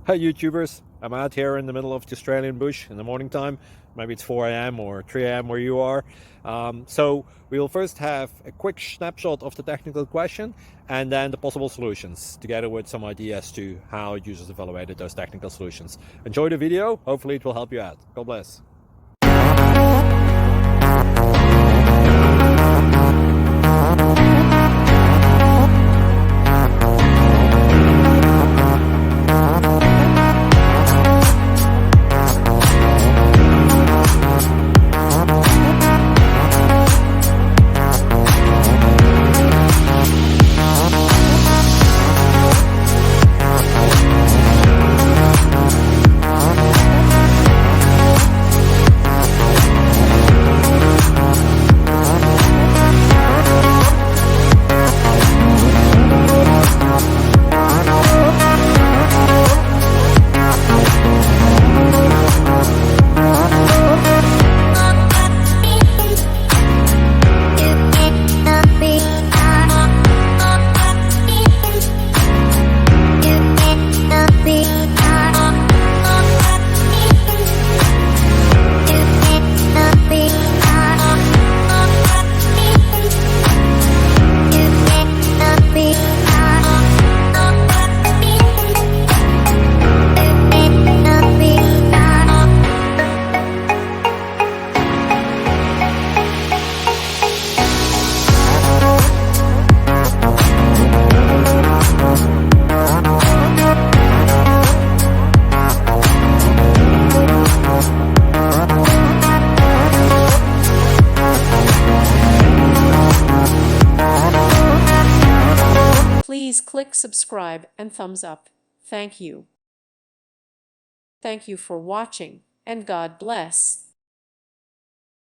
Hi YouTubers, I'm out here in the middle of the Australian bush in the morning time. Maybe it's 4 a.m. or 3 a.m. where you are. So we will first have a quick snapshot of the technical question and then the possible solutions, together with some ideas to how users evaluated those technical solutions. Enjoy the video, hopefully it will help you out. God bless. Please click subscribe and thumbs up. Thank you. Thank you for watching, and God bless.